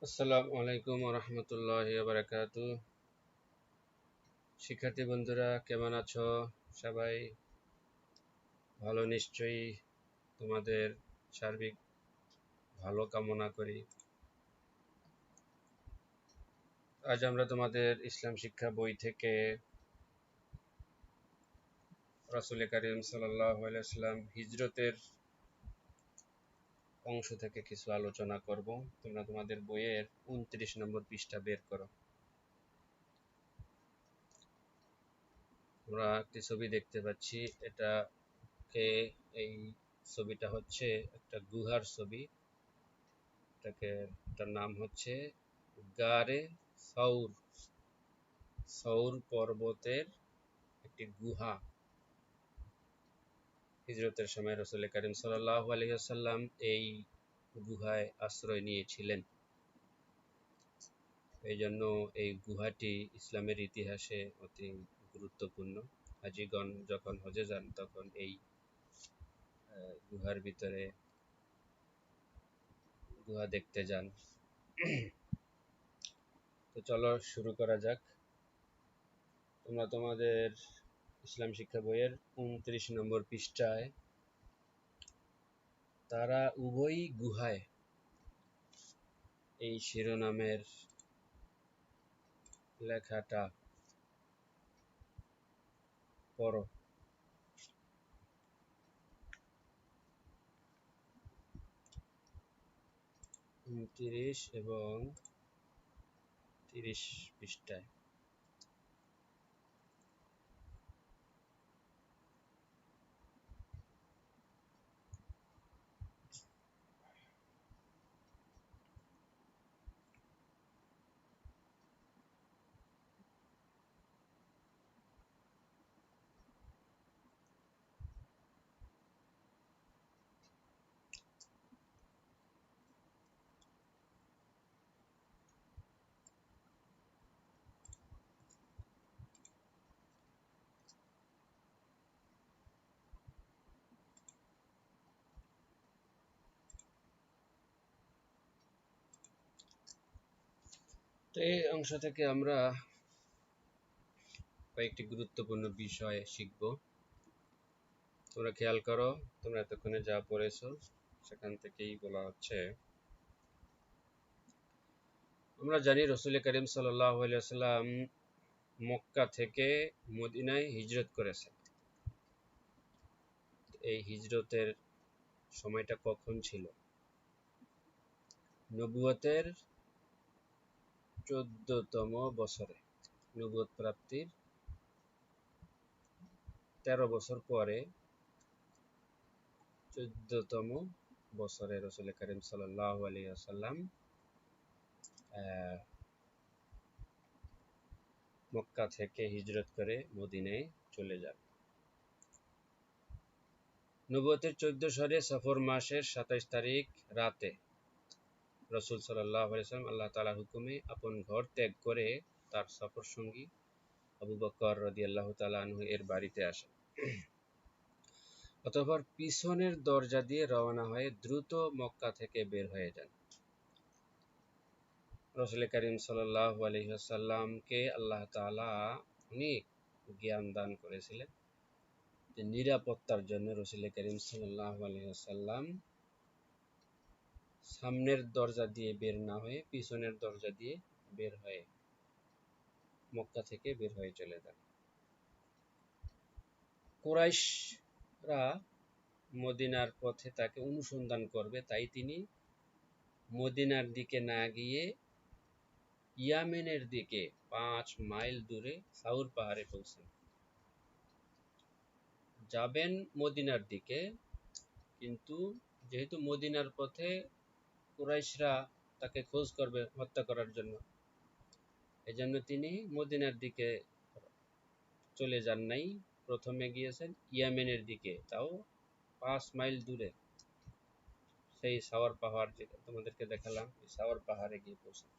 আসসালামু আলাইকুম রহমতুল্লাহি বারাকাতু। শিক্ষার্থী বন্ধুরা কেমন আছো? সবাই ভালো নিশ্চয়ই। তোমাদের সার্বিক ভালো কামনা করি। আজ আমরা তোমাদের ইসলাম শিক্ষা বই থেকে রাসূল কারীম সাল্লাল্লাহু আলাইহি ওয়াসাল্লাম হিজরতের অংশ থেকে কিছু আলোচনা করব। তোমরা তোমাদের বইয়ের 29 নম্বর পৃষ্ঠা বের করো। আমরা একটি ছবি দেখতে পাচ্ছি। এই ছবিটা হচ্ছে একটা গুহার ছবি। এটার নাম হচ্ছে গারে সৌর। সৌর পর্বতের একটি গুহা। হিজরতের সময় রাসূল কারীম সাল্লাল্লাহু আলাইহি ওয়াসাল্লাম এই গুহায় আশ্রয় নিয়েছিলেন। এই জন্য এই গুহাটি ইসলামের ইতিহাসে অতি গুরুত্বপূর্ণ। হাজীগণ যখন হজে যান তখন এই গুহার ভিতরে গুহা দেখতে যান। তো চলো শুরু করা যাক। তোমরা তোমাদের ইসলাম শিক্ষা বইয়ের 29 নম্বর পৃষ্ঠায় তারা উভয়ই গুহায় এই শিরোনামের লেখাটা পড়ো। 29 এবং 30 পৃষ্ঠায়। তো এই অংশ থেকে আমরা কয়েকটি গুরুত্বপূর্ণ বিষয় শিখব। তোমরা খেয়াল করো, তোমরা এতক্ষণে যা পড়েছো সেখান থেকেই বলা হচ্ছে। আমরা জানি রাসূল কারীম সাল্লাল্লাহু আলাইহি ওয়াসাল্লাম মক্কা থেকে মদিনায় হিজরত করেছেন। এই হিজরতের সময়টা কখন ছিল? নবুয়তের 14তম বছরে। নবুয়ত প্রাপ্তির 13 বছর পরে 14তম বছরে রাসূল কারীম সাল্লাল্লাহু আলাইহি ওয়াসাল্লাম মক্কা থেকে হিজরত করে মদিনায় চলে যান। নবুয়তের 14 সালে সফর মাসের 27 তারিখ রাতে রাসূল সাল্লাল্লাহু আলাইহি ওয়াসাল্লাম আল্লাহ তাআলার হুকুমে আপন ঘর ত্যাগ করে তার সফর সঙ্গী আবু বকর রাদিয়াল্লাহু তাআলা আনহু এর বাড়িতে আসেন। অতঃপর পিছনের দরজা দিয়ে রওনা হয়ে দ্রুত মক্কা থেকে বের হয়ে যান। রাসূল কারীম সাল্লাল্লাহু আলাইহি ওয়াসাল্লামকে আল্লাহ তাআলা অনেক জ্ঞান দান করেছিলেন যে নিরাপত্তার জন্য রাসূল কারীম সাল্লাল্লাহু আলাইহি ওয়াসাল্লাম সামনের দরজা দিয়ে বের না হয়ে পিছনের দরজা দিয়ে বের হয়ে মক্কা থেকে বের হয়ে চলে যান। কুরাইশরা মদিনার পথে তাকে অনুসন্ধান করবে, তাই তিনি মদিনার দিকে না গিয়ে ইয়ামেনের দিকে 5 মাইল দূরে সাউর পাহাড়ে পৌঁছান। যাবেন মদিনার দিকে, কিন্তু যেহেতু মদিনার পথে কুরাইশরা তাকে খোঁজ করবে হত্যা করার জন্য, এজন্য তিনি মদিনার দিকে চলে যান নাই। প্রথমে গিয়েছেন ইয়ামেনের দিকে, তাও 5 মাইল দূরে। সেই সাওয়ার পাহাড় যেটা তোমাদেরকে দেখালাম, এই সাওয়ার পাহাড়ে গিয়ে পৌঁছান।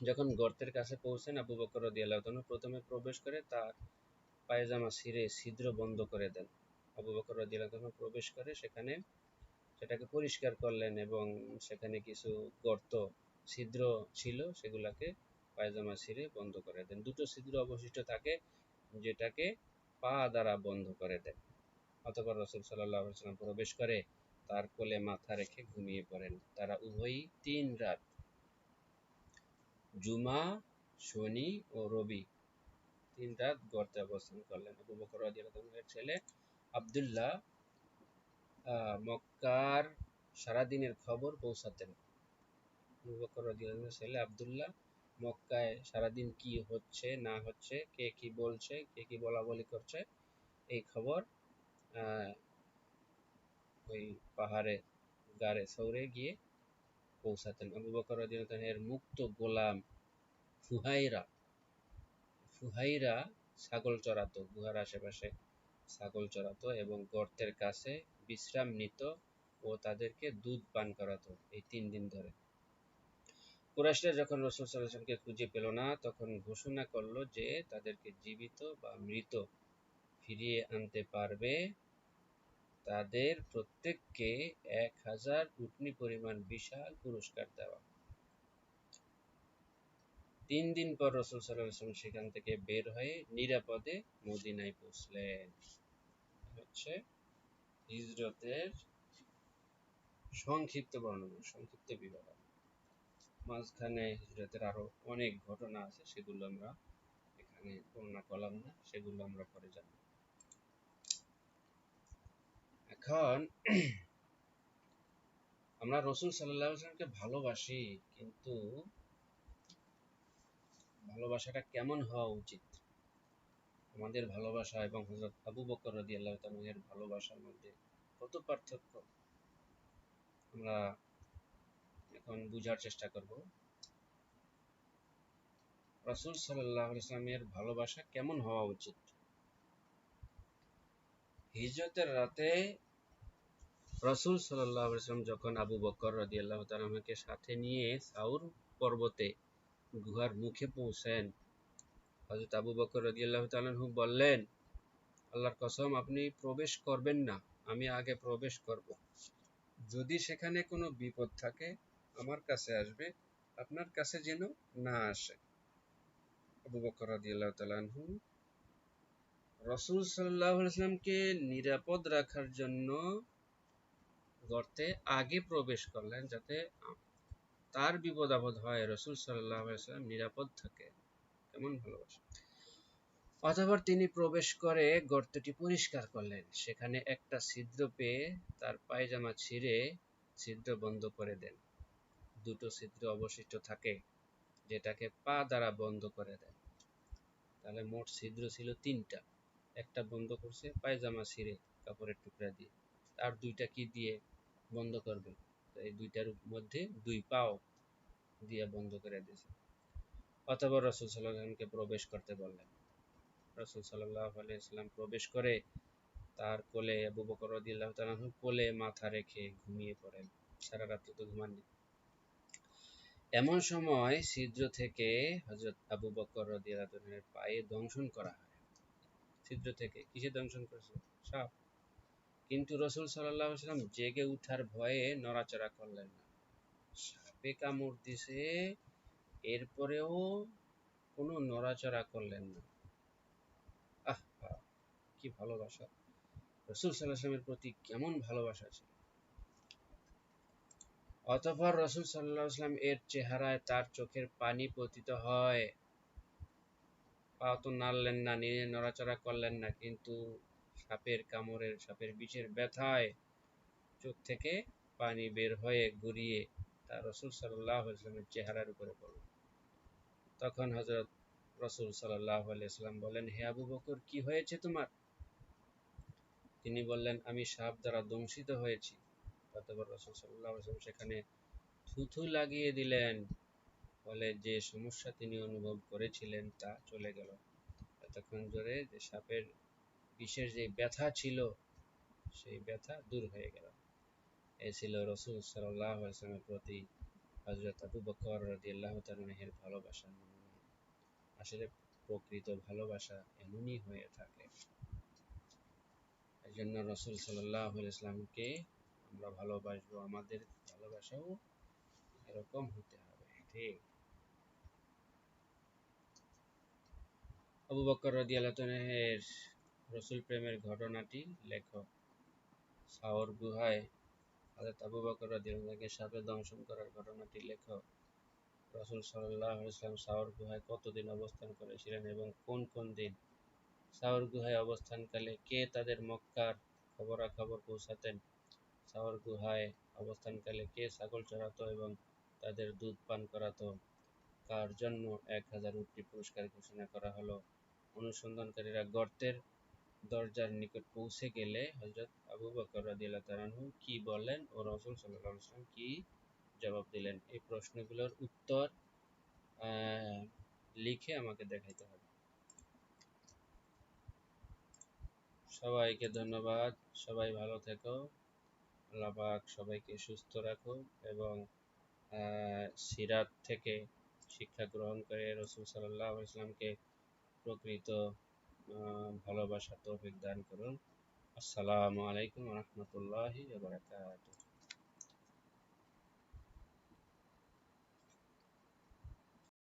যখন গর্তের কাছে পৌঁছেন, আবু বকর রাদিয়াল্লাহু তাআলা প্রথমে প্রবেশ করে তার পায়জামা ছিঁড়ে ছিদ্র বন্ধ করে দেন। আবু বকর রাদিয়াল্লাহু তাআলা প্রবেশ করে সেখানে সেটাকে পরিষ্কার করলেন এবং সেখানে কিছু গর্ত ছিদ্র ছিল, সেগুলাকে পায়জামা ছিঁড়ে বন্ধ করে দেন। দুটো ছিদ্র অবশিষ্ট থাকে, যেটাকে পা দ্বারা বন্ধ করে দেন। অতঃপর রাসূল সাল্লাল্লাহু আলাইহি ওয়াসাল্লাম প্রবেশ করে তার কোলে মাথা রেখে ঘুমিয়ে পড়েন। তারা উভয়ই 3 রাত, জুমা, শনি ও রবি, 3 রাত গর্তে অবস্থান করলেন। আবু বকর রাদিয়াল্লাহু আনহু-এর ছেলে আব্দুল্লাহ মক্কার সারাদিনের খবর পৌঁছাতেন। আবু বকর রাদিয়াল্লাহু আনহু-এর ছেলে আব্দুল্লাহ মক্কায় সারাদিন কি হচ্ছে না হচ্ছে, কে কি বলছে, কে কি বলাবলি করছে, এই খবর আহ, ওই পাহাড়ে গাড়ে সৌরে গিয়ে পৌঁছাতেন। আবু বকর রাদিয়াল্লাহু আনহু-এর মুক্ত গোলাম ফুহাইরা ফুহাইরা ছাগল চড়াতো, গুহার আশেপাশে ছাগল চড়াতো এবং গর্তের কাছে বিশ্রাম নিত ও তাদেরকে দুধ পান করাতো এই 3 দিন ধরে। কুরাইশরা যখন রাসূল সাল্লাল্লাহু আলাইহি ওয়াসাল্লামকে খুঁজে পেল না, তখন ঘোষণা করল যে তাদেরকে জীবিত বা মৃত ফিরিয়ে আনতে পারবে তাদের প্রত্যেককে 1000 উটনী পরিমাণ বিশাল পুরস্কার দেওয়া। 3 দিন পর রাসূল সাল্লাল্লাহু আলাইহি ওয়াসাল্লাম সেখান থেকে বের হয়ে নিরাপদে মদিনায় পৌঁছলেন। হচ্ছে হিজরতের সংক্ষিপ্ত বর্ণনা, সংক্ষিপ্ত বিবরণ। মাঝখানে হিজরতের আরো অনেক ঘটনা আছে, সেগুলো আমরা এখানে বর্ণনা করলাম না, সেগুলো আমরা পরে জানব। এখন আমরা রাসূল সাল্লাল্লাহু আলাইহি ওয়াসাল্লামকে ভালোবাসি, কিন্তু ভালোবাসাটা কেমন হওয়া উচিত? আমাদের ভালোবাসা এবং হযরত আবু বকর রাদিয়াল্লাহু তাআলা এর ভালোবাসার মধ্যে কত পার্থক্য আমরা এখন বুঝার চেষ্টা করব। রাসূল সাল্লাল্লাহু আলাইহি ওয়াসাল্লামের ভালোবাসা কেমন হওয়া উচিত? হিজরতের রাতে রাসূল সাল্লাল্লাহু আলাইহি ওয়াসাল্লাম যখন আবু বকর রাদিয়াল্লাহু তাআলা কে সাথে নিয়ে সাউর পর্বতে গুহার মুখে পৌঁছেন, হযরত আবু বকর রাদিয়াল্লাহু তাআলা বললেন, আল্লাহর কসম আপনি প্রবেশ করবেন না, আমি আগে প্রবেশ করব। যদি সেখানে কোনো বিপদ থাকে আমার কাছে আসবে, আপনার কাছে যেন না আসে। আবু বকর রাদিয়াল্লাহু তাআলা রাসূল সাল্লাল্লাহু আলাইহি ওয়াসাল্লামকে নিরাপদ রাখার জন্য গর্তে আগে প্রবেশ করলেন, যাতে তার বিপদ আপদ হয় রাসূল সাল্লাল্লাহু আলাইহি ওয়াসাল্লাম নিরাপদ থাকে। কেমন ভালোবাসা! অতঃপর তিনি প্রবেশ করে গর্তটি পরিষ্কার করলেন। সেখানে একটা ছিদ্র পেয়ে তার পায়জামা ছিঁড়ে ছিদ্র বন্ধ করে দেন। দুটো ছিদ্র অবশিষ্ট থাকে, যেটাকে পা দ্বারা বন্ধ করে দেন। তাহলে মোট ছিদ্র ছিল 3টা। একটা বন্ধ করছে পায়জামা ছিঁড়ে কাপড়ের টুকরা দিয়ে, আর 2টা কি দিয়ে বন্ধ করবে? এই 2টার মধ্যে 2 পাও দিয়ে বন্ধ করে দিয়েছে। অতঃপর রাসূল সাল্লাল্লাহু আলাইহি ওয়াসাল্লামকে প্রবেশ করতে বললেন। রাসূল সাল্লাল্লাহু আলাইহি ওয়াসাল্লাম প্রবেশ করে তার কোলে আবু বকর রাদিয়াল্লাহু তাআলা কোলে মাথা রেখে ঘুমিয়ে পড়েন। সারা রাত্রি তো ঘুমাননি। এমন সময় ছিদ্র থেকে হযরত আবু বকর রাদিয়াল্লাহু তাআলার পায়ে দংশন করা হয়। ছিদ্র থেকে কিসে দংশন করেছে? সাপ। কিন্তু রাসূল সাল্লাল্লাহু আলাইহি ওয়াসাল্লাম জেগে উঠার ভয়ে নড়াচড়া করলেন না। সাপে কামড় দিছে, এরপরেও কোনো নড়াচড়া করলেন না। আহা, কি ভালোবাসা! রাসূল সাল্লাল্লাহু আলাইহি ওয়াসাল্লামের প্রতি কেমন ভালোবাসা ছিল! অতঃপর রাসূল সাল্লাল্লাহু আলাইহি ওয়াসাল্লাম এর চেহারায় তার চোখের পানি পতিত হয়। পা তো নাড়লেন না, নড়াচড়া করলেন না, কিন্তু সাপের কামড়ের, সাপের বিষের ব্যথায় চোখ থেকে পানি বের হয়ে গড়িয়ে তা রাসূল সাল্লাল্লাহু আলাইহি ওয়াসাল্লামের চেহারার উপরে পড়ল। তখন হযরত রাসূল সাল্লাল্লাহু আলাইহি ওয়াসাল্লাম বলেন, হে আবু বকর, কি হয়েছে তোমার? তিনি বললেন, আমি সাপ দ্বারা দংশিত হয়েছি। অতঃপর রাসূল সাল্লাল্লাহু আলাইহি ওয়াসাল্লাম সেখানে থুথু লাগিয়ে দিলেন। ফলে যে সমস্যা তিনি অনুভব করেছিলেন তা চলে গেল। এতক্ষণ ধরে যে সাপের বিষের যে ব্যথা ছিল, সেই ব্যথা দূর হয়ে গেল। এই ছিল রাসূল সাল্লাল্লাহু আলাইহি ওয়াসাল্লামের প্রতি হযরত আবু বকর রাদিয়াল্লাহু তাআলা এর ভালোবাসার নমুনা। আসলে প্রকৃত ভালোবাসা এমনই হয়ে থাকে। এই জন্য রাসূল সাল্লাল্লাহু আলাইহি ওয়াসাল্লামকে আমরা ভালোবাসবো, আমাদের ভালোবাসাও এরকম হতে হবে। ঠিক। আবু বকর রাদিয়াল্লাহু তাআলার রসুল প্রেমের ঘটনাটি লেখো। সাওর গুহায় হযরত আবু বকর রাদিয়াল্লাহু তাআলাকে সাপে দংশন করার ঘটনাটি লেখো। রাসূল সাল্লাল্লাহু আলাইহি ওয়াসাল্লাম সাওর গুহায় কতদিন অবস্থান করেছিলেন এবং কোন কোন দিন? সাওর গুহায় অবস্থানকালে কে তাদের মক্কার খবরাখবর পৌঁছাতেন? সাওর গুহায় অবস্থানকালে কে ছাগল চড়াতো এবং তাদের দুধ পান করাতো? কার জন্য 1000 উটনী পুরস্কার ঘোষণা করা হলো? অনুসন্ধানকারীরা গর্তের দরজার নিকট পৌঁছে গেলে হযরত আবু বকর রাদিয়াল্লাহু তাআলা আনহু কি বললেন ও রাসূল সাল্লাল্লাহু আলাইহি ওয়াসাল্লাম কি জবাব দিলেন? এই প্রশ্নগুলোর উত্তর লিখে আমাকে দেখাইতে হবে। সবাইকে ধন্যবাদ। সবাই ভালো থেকো। আল্লাহ পাক সবাইকে সুস্থ রাখো এবং সিরাত থেকে শিক্ষা গ্রহণ করে রাসূল সাল্লাল্লাহু আলাইহি ওয়াসাল্লামকে প্রকৃত ভালোবাসার তৌফিক দান করুন। আসসালামু আলাইকুম ওয়া রাহমাতুল্লাহি ওয়া বারাকাতুহু।